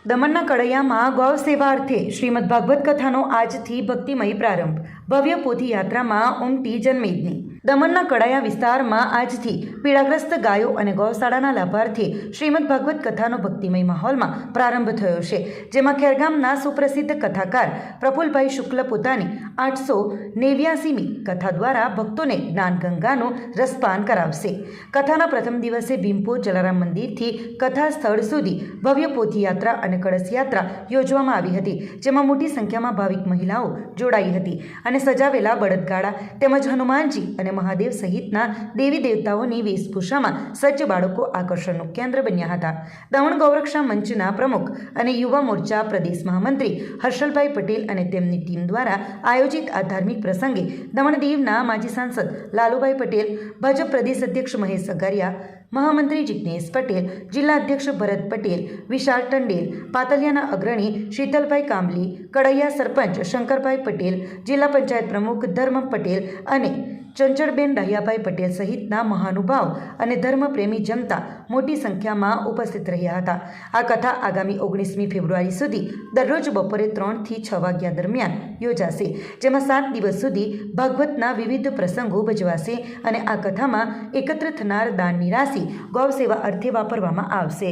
દમણના કડૈયામાં ગૌ સેવા અર્થે શ્રીમદ ભાગવત કથાનો આજથી ભક્તિમય પ્રારંભ. ભવ્ય પોથી યાત્રામાં ઉમટી જનમેદની. દમણના કડૈયા વિસ્તારમાં આજથી પીડાગ્રસ્ત ગાયો અને ગૌશાળાના લાભાર્થે શ્રીમદ ભાગવત કથાનો ભક્તિમય માહોલમાં પ્રારંભ થયો છે, જેમાં ખેરગામના સુપ્રસિદ્ધ કથાકાર પ્રફુલભાઈ શુક્લ પોતાની 889મી કથા દ્વારા ભક્તોને જ્ઞાનગંગાનું રસપાન કરાવશે. કથાના પ્રથમ દિવસે ભીમપુર જલારામ મંદિરથી કથા સ્થળ સુધી ભવ્ય પોથી યાત્રા અને કળશ યાત્રા યોજવામાં આવી હતી, જેમાં મોટી સંખ્યામાં ભાવિક મહિલાઓ જોડાઈ હતી અને સજાવેલા બળદગાડા તેમજ હનુમાનજી અને મહાદેવ સહિતના દેવી દેવતાઓની વેશભૂષામાં સજ્જ બાળકો આકર્ષણનું કેન્દ્ર બન્યા હતા. દમણ ગૌરક્ષા મંચના પ્રમુખ અને યુવા મોરચા પ્રદેશ મહામંત્રી હર્ષલભાઈ પટેલ અને તેમની ટીમ દ્વારા આયોજિત આ ધાર્મિક પ્રસંગે દમણ દીવના માજી સાંસદ લાલુભાઈ પટેલ, ભાજપ પ્રદેશ અધ્યક્ષ મહેશ અગારિયા, મહામંત્રી જિગ્નેશ પટેલ, જિલ્લા અધ્યક્ષ ભરત પટેલ, વિશાલ ટંડેલ, પાતલિયાના અગ્રણી શીતલભાઈ કામલી, કડૈયા સરપંચ શંકરભાઈ પટેલ, જિલ્લા પંચાયત પ્રમુખ ધર્મ પટેલ અને ચંચળબેન દહિયાભાઈ પટેલ સહિતના મહાનુભાવ અને ધર્મપ્રેમી જનતા મોટી સંખ્યામાં ઉપસ્થિત રહ્યા હતા. આ કથા આગામી 19મી ફેબ્રુઆરી સુધી દરરોજ બપોરે 3 થી 6 વાગ્યા દરમિયાન યોજાશે, જેમાં 7 દિવસ સુધી ભાગવતના વિવિધ પ્રસંગો ભજવાશે અને આ કથામાં એકત્ર થનાર દાનની રાશિ ગૌ સેવા અર્થે વાપરવામાં આવશે.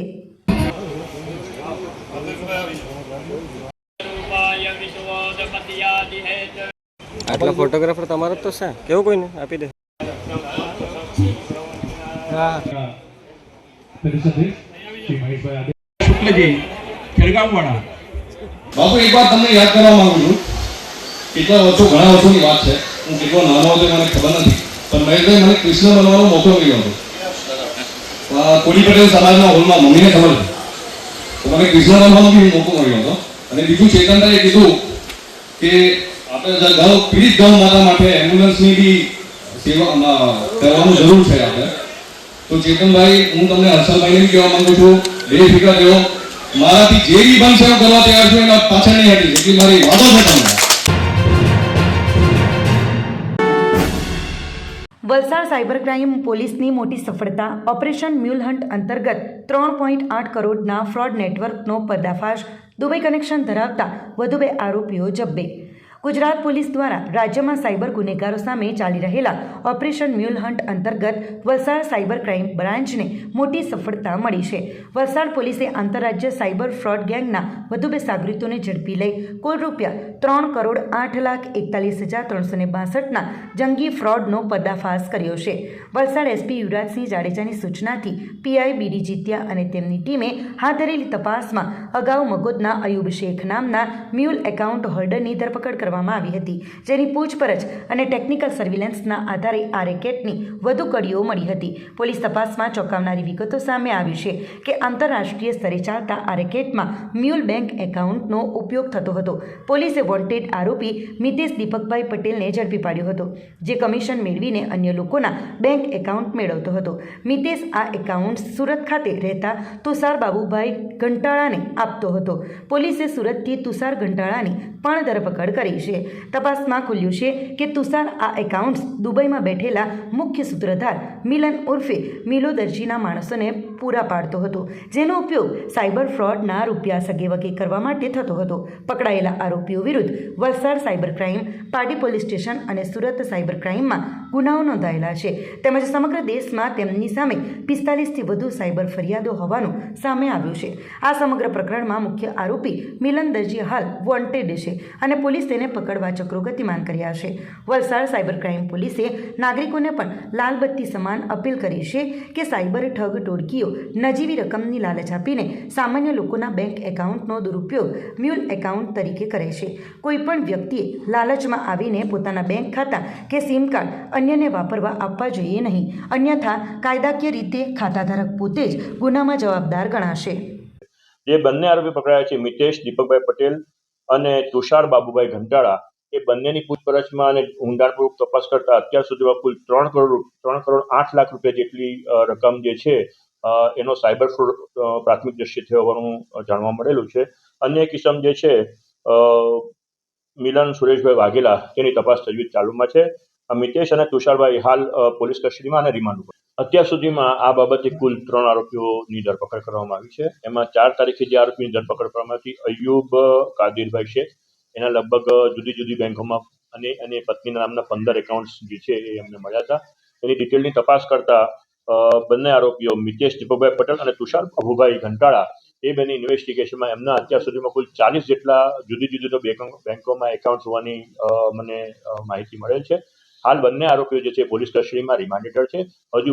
આટલા ફોટોગ્રાફર તમારો તો છે, કેવું કોઈને આપી દે. બાપુ, એક વાત તમને યાદ કરવા માંગુ છું. કેટલા વર્ષો, ઘણા વર્ષોની વાત છે. હું કેટલો નાનો હતો મને ખબર નથી, પણ મહેશભાઈ મને કૃષ્ણ બનવાનો મોકો મળ્યો હતો. કોળી પટેલ સમાજના હોલમાં મમ્મીને ખબર હતી, તો મને કૃષ્ણ બનવાનો બી મોકો મળ્યો હતો. અને બીજું ચેતનભાઈએ કીધું કે આપણે ગૌ પીડિત ગૌ માતા માટે એમ્બ્યુલન્સની બી સેવા કરવાનું જરૂર છે આપણે. તો ચેતનભાઈ, હું તમને હર્ષલભાઈને બી કહેવા માંગુ છું, બેફિકર રહો. મારાથી જે બી બનશે હું કરવા તૈયાર છું, એના પાછળ નહીં હટી, એટલી મારી વાતો છે તમને. વલસાડ સાયબર ક્રાઇમ પોલીસની મોટી સફળતા. ઓપરેશન મ્યુલ હન્ટ અંતર્ગત 3.8 કરોડના ફ્રોડ નેટવર્કનો પર્દાફાશ. દુબઈ કનેક્શન ધરાવતા વધુ 2 આરોપીઓ જબ્બે. ગુજરાત પોલીસ દ્વારા રાજ્યમાં સાયબર ગુનેગારો સામે ચાલી રહેલા ઓપરેશન મ્યુલ હન્ટ અંતર્ગત વલસાડ સાયબર ક્રાઇમ બ્રાન્ચને મોટી સફળતા મળી છે. વલસાડ પોલીસે આંતરરાજ્ય સાયબર ફ્રોડ ગેંગના વધુ 2 સાગરીતોને ઝડપી લઈ કુલ ₹3,08,41,362ના જંગી ફ્રોડનો પર્દાફાશ કર્યો છે. વલસાડ એસપી યુવરાજસિંહ જાડેજાની સૂચનાથી પીઆઈ બીડી જીત્યા અને તેમની ટીમે હાથ ધરેલી તપાસમાં અગાઉ મગોદના અયુબ શેખ નામના મ્યુલ એકાઉન્ટ હોલ્ડરની ધરપકડ કરવામાં આવી હતી, જેની પૂછપરછ અને ટેકનિકલ સર્વેલન્સના આધારે આ રેકેટની વધુ કડીઓ મળી હતી. પોલીસ તપાસમાં ચોંકાવનારી વિગતો સામે આવી છે કે આંતરરાષ્ટ્રીય સ્તરે ચાલતા આ રેકેટમાં મ્યુલ બેંક એકાઉન્ટનો ઉપયોગ થતો હતો. પોલીસે વોન્ટેડ આરોપી મિતેશ દીપકભાઈ પટેલને ઝડપી પાડ્યો હતો, જે કમિશન મેળવીને અન્ય લોકોના બેંક એકાઉન્ટ મેળવતો હતો. મિતેશ આ એકાઉન્ટ સુરત ખાતે રહેતા તુષાર બાબુભાઈ ઘંટાળાને આપતો હતો. પોલીસે સુરતથી તુષાર ઘંટાળાની પણ ધરપકડ કરી છે. તપાસમાં ખુલ્યું છે કે તુષાર આ એકાઉન્ટ્સ દુબઈમાં બેઠેલા મુખ્ય સૂત્રધાર મિલન ઉર્ફે મિલો દરજીના માણસોને પૂરા પાડતો હતો, જેનો ઉપયોગ સાયબર ફ્રોડના રૂપિયા સગેવગે કરવા માટે થતો હતો. પકડાયેલા આરોપીઓ વિરુદ્ધ વલસાડ સાયબર ક્રાઇમ, પાટી પોલીસ સ્ટેશન અને સુરત સાયબર ક્રાઇમમાં ગુનાઓ નોંધાયેલા છે, તેમજ સમગ્ર દેશમાં તેમની સામે 45થી વધુ સાયબર ફરિયાદો હોવાનું સામે આવ્યું છે. આ સમગ્ર પ્રકરણમાં મુખ્ય આરોપી મિલન દરજી હાલ વોન્ટેડ છે અને પોલીસ તેને પકડવા ચક્રો ગતિમાન કર્યા છે. વલસાડ સાયબર ક્રાઇમ પોલીસે નાગરિકોને પણ લાલબત્તી સમાન અપીલ કરી છે કે સાયબર ઠગ ટોળકીઓ નજીવી રકમની લાલચ આપીને સામાન્ય લોકોના બેંક એકાઉન્ટનો દુરુપયોગ મ્યુલ એકાઉન્ટ તરીકે કરે છે. કોઈપણ વ્યક્તિએ લાલચમાં આવીને પોતાના બેંક ખાતા કે સિમ કાર્ડ અન્યને વાપરવા આપવા જોઈએ નહીં, અન્યથા કાયદાકીય રીતે ખાતાધારક પોતે જ ગુનામાં જવાબદાર ગણાશે. જે બંને આરોપી પકડાયા છે, મિતેશ દીપકભાઈ પટેલ અને તુષાર બાબુભાઈ ઘંટાળા, એ બંનેની પૂછપરછમાં અને ઊંડાણપૂર્વક તપાસ કરતા અત્યાર સુધીમાં કુલ 3,08,00,000 રૂપિયા જેટલી રકમ જે છે એનો સાયબર ફ્રોડ પ્રાથમિક દ્રષ્ટિએ થયો હોવાનું જાણવા મળેલું છે. અન્ય કિસ્મ જે છે મિલન સુરેશભાઈ વાઘેલા, તેની તપાસ તજવીજ ચાલુમાં છે. મિતેશ અને તુષારભાઈ હાલ પોલીસ કસ્ટડીમાં અને રિમાન્ડ ઉપર. અત્યાર સુધીમાં આ બાબતે કુલ 3 આરોપીઓની ધરપકડ કરવામાં આવી છે. એમાં 4 તારીખે જે આરોપીની ધરપકડ કરવામાં આવી અયુબ કાદિરભાઈ શેખ, એના લગભગ જુદી જુદી બેંકોમાં અને પત્નીના નામના 15 એકાઉન્ટ્સ જે છે એ એમને મળ્યા હતા. એની ડિટેલની તપાસ કરતા બંને આરોપીઓ મિતેશ દીપકભાઈ પટેલ અને તુષાર બાબુભાઈ ઘંટાળા એ બેની ઇન્વેસ્ટિગેશનમાં એમના અત્યાર સુધીમાં કુલ 40 જેટલા જુદી જુદી બેંકોમાં એકાઉન્ટ હોવાની મને માહિતી મળેલ છે. હાલ બંને આરોપીઓ જે છે પોલીસ કસ્ટડીમાં રિમાન્ડ હેઠળ છે. હજુ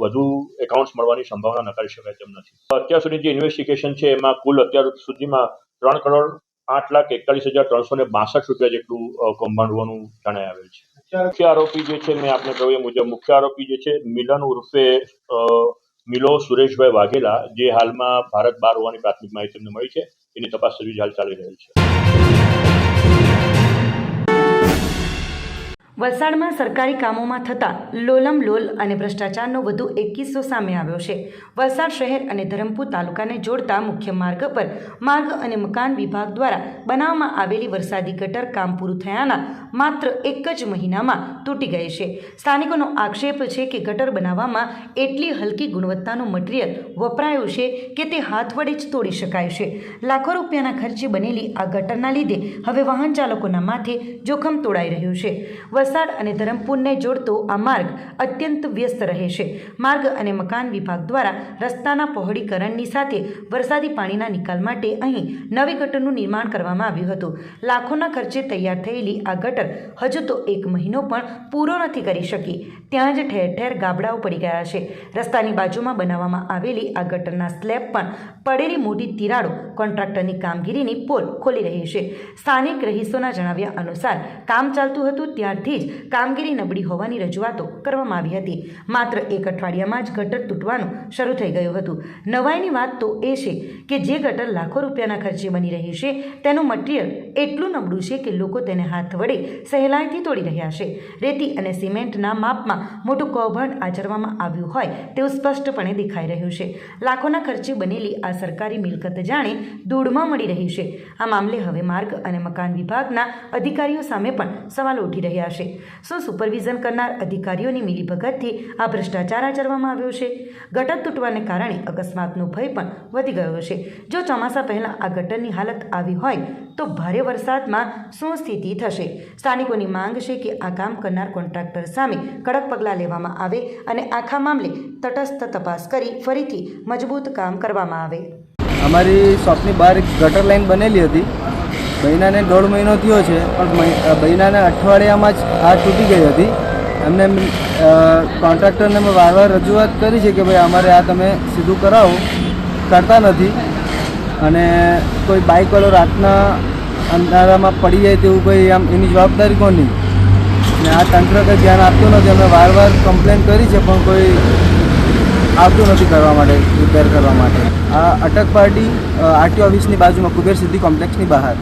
વધુ એકાઉન્ટ્સ મળવાની સંભાવના નકારી શકાય તેમ નથી. અત્યાર સુધી જે ઇન્વેસ્ટિગેશન છે એમાં કુલ અત્યાર સુધીમાં 3,08,41,362 રૂપિયા જેટલું કૌભાંડ હોવાનું જણાઈ આવેલ છે. મુખ્ય આરોપી જે છે મેં આપને કહ્યું એ મુજબ મુખ્ય આરોપી જે છે મિલન ઉર્ફે મિલો સુરેશભાઈ વાઘેલા, જે હાલમાં ભારત બહાર હોવાની પ્રાથમિક માહિતી અમને મળી છે. એની તપાસ હજુ હાલ ચાલી રહેલ છે. વલસાડમાં સરકારી કામોમાં થતા લોલમલોલ અને ભ્રષ્ટાચારનો વધુ એક કિસ્સો સામે આવ્યો છે. વલસાડ શહેર અને ધરમપુર તાલુકાને જોડતા મુખ્ય માર્ગ પર માર્ગ અને મકાન વિભાગ દ્વારા બનાવવામાં આવેલી વરસાદી ગટર કામ પૂરું થયાના માત્ર એક જ મહિનામાં તૂટી ગઈ છે. સ્થાનિકોનો આક્ષેપ છે કે ગટર બનાવવામાં એટલી હલકી ગુણવત્તાનું મટીરીયલ વપરાયું છે કે તે હાથ વડે જ તોડી શકાય છે. લાખો રૂપિયાના ખર્ચે બનેલી આ ગટરના લીધે હવે વાહન ચાલકોના માથે જોખમ તોડાઈ રહ્યું છે. વલસાડ અને ધરમપુરને જોડતો આ માર્ગ અત્યંત વ્યસ્ત રહે છે. માર્ગ અને મકાન વિભાગ દ્વારા રસ્તાના પહોળીકરણની સાથે વરસાદી પાણીના નિકાલ માટે અહીં નવી ગટરનું નિર્માણ કરવામાં આવ્યું હતું. લાખોના ખર્ચે તૈયાર થયેલી આ ગટર હજુ તો 1 મહિનો પણ પૂરો નથી કરી શકી. ત્યાં જ ઠેર ઠેર ગાબડાઓ પડી ગયા છે. રસ્તાની બાજુમાં બનાવવામાં આવેલી આ ગટરના સ્લેબ પણ પડેલી મોટી તિરાડો કોન્ટ્રાક્ટરની કામગીરીની પોલ ખોલી રહી છે. સ્થાનિક રહીશોના જણાવ્યા અનુસાર કામ ચાલતું હતું ત્યારથી જ કામગીરી નબળી હોવાની રજૂઆતો કરવામાં આવી હતી. માત્ર 1 અઠવાડિયામાં જ ગટર તૂટવાનું શરૂ થઈ ગયું હતું. નવાઈની વાત તો એ છે કે જે ગટર લાખો રૂપિયાના ખર્ચે બની રહી છે તેનું મટીરીયલ એટલું નબળું છે કે લોકો તેને હાથ વડે સહેલાઈથી તોડી રહ્યા છે. રેતી અને સિમેન્ટના માપમાં મોટું કૌભાંડ આચરવામાં આવ્યું હોય તેવું સ્પષ્ટપણે દેખાઈ રહ્યું છે. લાખોના ખર્ચે બનેલી આ સરકારી મિલકત જાણે ધૂળમાં મળી રહી છે. આ મામલે હવે માર્ગ અને મકાન વિભાગના અધિકારીઓ સામે પણ સવાલો ઉઠી રહ્યા છે. શું સુપરવિઝન કરનાર અધિકારીઓની મિલીભગતથી આ ભ્રષ્ટાચાર આચરવામાં આવ્યો છે? ગટર તૂટવાને કારણે અકસ્માતનો ભય પણ વધી ગયો છે. જો ચોમાસા પહેલાં આ ગટરની હાલત આવી હોય તો ભારે વરસાદમાં શું સ્થિતિ થશે? સ્થાનિકોની માંગ છે કે આ કામ કરનાર કોન્ટ્રાક્ટર સામે કડક પગલાં લેવામાં આવે અને આખા મામલે તટસ્થ તપાસ કરી ફરીથી મજબૂત કામ કરવામાં આવે. અમારી શોપની બહાર એક ગટર લાઈન બનેલી હતી. મહિનાને 1.5 મહિનો થયો છે, પણ મહિનાના અઠવાડિયામાં જ આ તૂટી ગઈ હતી. એમને કોન્ટ્રાક્ટરને મેં વારવાર રજૂઆત કરી છે કે ભાઈ અમારે આ તમે સીધું કરાવો, કરતા નથી. અને કોઈ બાઇકવાળો રાતના અંધારામાં પડી જાય તેવું કોઈ આમ એની જવાબદારી કોની? ને આ તંત્ર કંઈ ધ્યાન આપતું નથી. અમે વારવાર કમ્પ્લેન કરી છે પણ કોઈ આવતું નથી કરવા માટે, રિપેર કરવા માટે. આ અટક પાર્ટી આરટીઓ ઓફિસની બાજુમાં કુબેર સિદ્ધિ કોમ્પ્લેક્સની બહાર.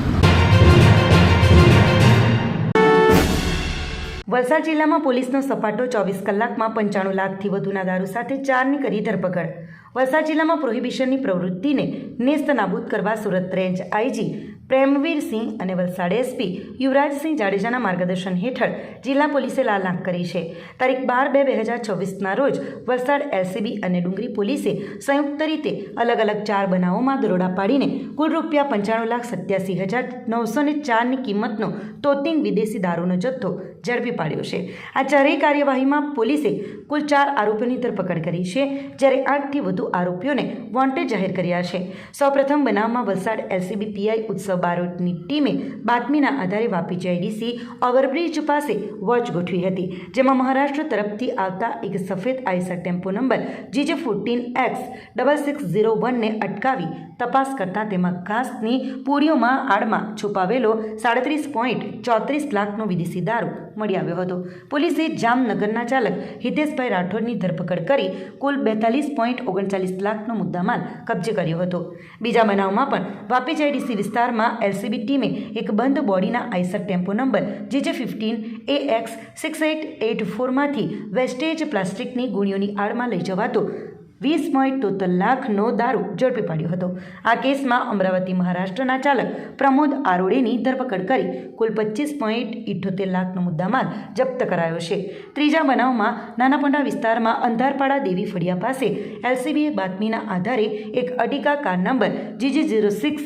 વલસાડ જિલ્લામાં પોલીસનો સપાટો 24 કલાકમાં 95 લાખથી વધુના દારૂ સાથે 4ની કરી ધરપકડ. વલસાડ જિલ્લામાં પ્રોહિબિશનની પ્રવૃત્તિને નેસ્ત નાબૂદ કરવા સુરત રેન્જ આઈજી પ્રેમવીરસિંહ અને વલસાડ એસપી યુવરાજસિંહ જાડેજાના માર્ગદર્શન હેઠળ જિલ્લા પોલીસે લાલ આંખ કરી છે. તારીખ 12/2/2024ના રોજ વલસાડ એલસીબી અને ડુંગરી પોલીસે સંયુક્ત રીતે અલગ અલગ 4 બનાવોમાં દરોડા પાડીને કુલ ₹95,87,904ની કિંમતનો તોતિંગ વિદેશી દારૂનો જથ્થો ઝડપી પાડ્યો છે. આ ચારેય કાર્યવાહીમાં પોલીસે કુલ 4 આરોપીઓની ધરપકડ કરી છે, જ્યારે 8થી વધુ આરોપીઓને વોન્ટેડ જાહેર કર્યા છે. સૌપ્રથમ બનાવમાં વલસાડ એલસીબી પીઆઈ ઉત્સવ બારોટની ટીમે બાતમીના આધારે વાપી જીઆઈડીસી ઓવરબ્રિજ પાસે વોચ ગોઠવી હતી, જેમાં મહારાષ્ટ્ર તરફથી આવતા એક સફેદ આઈસર ટેમ્પો નંબર GJ14X6601ને અટકાવી તપાસ કરતા તેમાં ઘાસની પૂડીઓમાં આડમાં છુપાવેલો 37.34 લાખનો વિદેશી દારૂ મળી આવ્યો હતો. પોલીસે જામનગરના ચાલક હિતેશભાઈ રાઠોડની ધરપકડ કરી કુલ 42.39 લાખનો મુદ્દામાલ કબજે કર્યો હતો. બીજા બનાવમાં પણ વાપી જીઆઈડીસી વિસ્તારમાં એલસીબી ટીમે એક બંધ બોડીના આઈસર ટેમ્પો નંબર GJ15AX6884માંથી વેસ્ટેજ પ્લાસ્ટિકની ગુણીઓની આડમાં લઈ જવાતો 20.73 લાખનો દારૂ ઝડપી પાડ્યો હતો. આ કેસમાં અમરાવતી મહારાષ્ટ્રના ચાલક પ્રમોદ આરોડેની ધરપકડ કરી કુલ 25.78 લાખનો મુદ્દામાલ જપ્ત કરાયો છે. ત્રીજા બનાવમાં નાનાપંડા વિસ્તારમાં અંધારપાડા દેવી ફળિયા પાસે એલસીબીએ બાતમીના આધારે એક અડીકા કાર નંબર GG06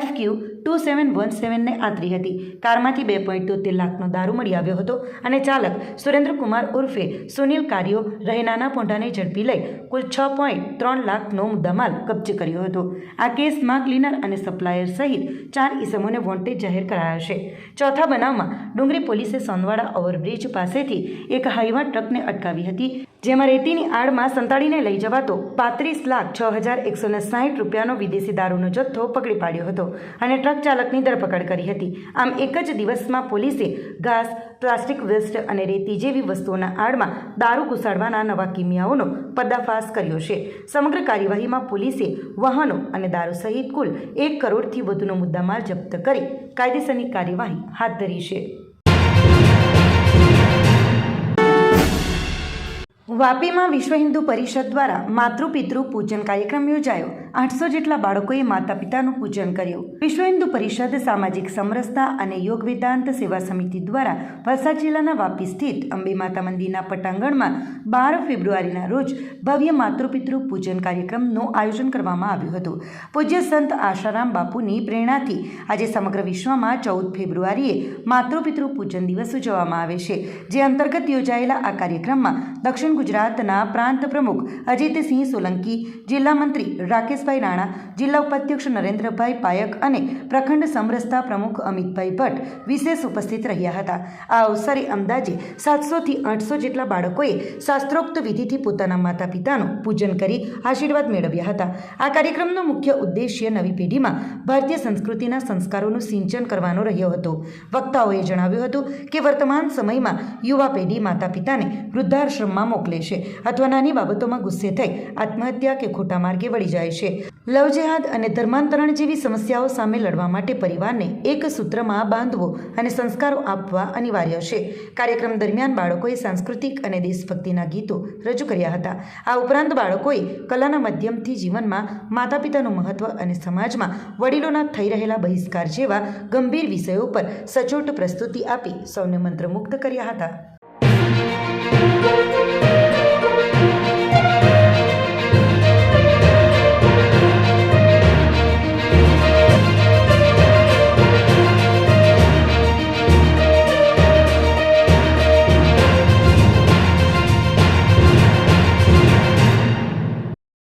FQ 2717ને આંતરી હતી. કારમાંથી 2.73 લાખનો દારૂ મળી આવ્યો હતો અને ચાલક સુરેન્દ્રકુમાર ઉર્ફે સુનિલ કાર્યો રહે નાના પોંઢાને ઝડપી લઈ કુલ 6.3 લાખનો મુદ્દામાલ કબજે કર્યો હતો. આ કેસમાં ક્લીનર અને સપ્લાયર સહિત 4 ઇસમોને વોન્ટેડ જાહેર કરાયા છે. ચોથા બનાવમાં ડુંગરી પોલીસે સોનવાડા ઓવરબ્રિજ પાસેથી એક હાઈવા ટ્રકને અટકાવી હતી, જેમાં રેતીની આડમાં સંતાડીને લઈ જવાતો 35,06,160 રૂપિયાનો વિદેશી દારૂનો જથ્થો પકડી પાડ્યો હતો અને ટ્રક ચાલકની ધરપકડ કરી હતી. આમ એક જ દિવસમાં પોલીસે ઘાસ, પ્લાસ્ટિક વેસ્ટ અને રેતી જેવી વસ્તુઓના આડમાં દારૂ ઘુસાડવાના નવા કિમિયાઓનો પર્દાફાશ કર્યો છે. સમગ્ર કાર્યવાહીમાં પોલીસે વાહનો અને દારૂ સહિત કુલ 1 કરોડથી વધુનો મુદ્દામાલ જપ્ત કરી કાયદેસરની કાર્યવાહી હાથ ધરી છે. વાપીમાં વિશ્વ હિન્દુ પરિષદ દ્વારા માતૃપિતૃ પૂજન કાર્યક્રમ યોજાયો. 800 જેટલા બાળકોએ માતા પિતાનું પૂજન કર્યું. વિશ્વ હિન્દુ પરિષદ સામાજિક સમરસતા અને યોગ વેદાંત સેવા સમિતિ દ્વારા વલસાડ જિલ્લાના વાપી સ્થિત અંબે માતા મંદિરના પટાંગણમાં 12 ફેબ્રુઆરીના રોજ ભવ્ય માતૃપિતૃ પૂજન કાર્યક્રમનું આયોજન કરવામાં આવ્યું હતું. પૂજ્ય સંત આશારામ બાપુની પ્રેરણાથી આજે સમગ્ર વિશ્વમાં 14 ફેબ્રુઆરીએ માતૃપિતૃ પૂજન દિવસ ઉજવવામાં આવે છે. જે અંતર્ગત યોજાયેલા આ કાર્યક્રમમાં દક્ષિણ ગુજરાતના પ્રાંત પ્રમુખ અજીતસિંહ સોલંકી, જિલ્લા મંત્રી રાકેશભાઈ રાણા, જિલ્લા ઉપાધ્યક્ષ નરેન્દ્રભાઈ પાયક અને પ્રખંડ સમરસતા પ્રમુખ અમિતભાઈ ભટ્ટ વિશેષ ઉપસ્થિત રહ્યા હતા. આ અવસરે અંદાજે 700થી 800 જેટલા બાળકોએ શાસ્ત્રોક્ત વિધિથી પોતાના માતા પિતાનું પૂજન કરી આશીર્વાદ મેળવ્યા હતા. આ કાર્યક્રમનો મુખ્ય ઉદ્દેશ્ય નવી પેઢીમાં ભારતીય સંસ્કૃતિના સંસ્કારોનું સિંચન કરવાનો રહ્યો હતો. વક્તાઓએ જણાવ્યું હતું કે વર્તમાન સમયમાં યુવા પેઢી માતા પિતાને વૃદ્ધાશ્રમમાં મોકલે છે અથવા નાની બાબતોમાં ગુસ્સે થઈ આત્મહત્યા કે ખોટા માર્ગે વળી જાય છે. લવ જેહાદ અને ધર્માંતરણ જેવી સમસ્યાઓ સામે લડવા માટે પરિવારને એક સૂત્રમાં બાંધવો અને સંસ્કારો આપવા અનિવાર્ય છે. કાર્યક્રમ દરમિયાન બાળકોએ સાંસ્કૃતિક અને દેશભક્તિના ગીતો રજૂ કર્યા હતા. આ ઉપરાંત બાળકોએ કલાના માધ્યમથી જીવનમાં માતા પિતાનું મહત્વ અને સમાજમાં વડીલોના થઈ રહેલા બહિષ્કાર જેવા ગંભીર વિષયો પર સચોટ પ્રસ્તુતિ આપી સૌને મંત્રમુગ્ધ કર્યા હતા.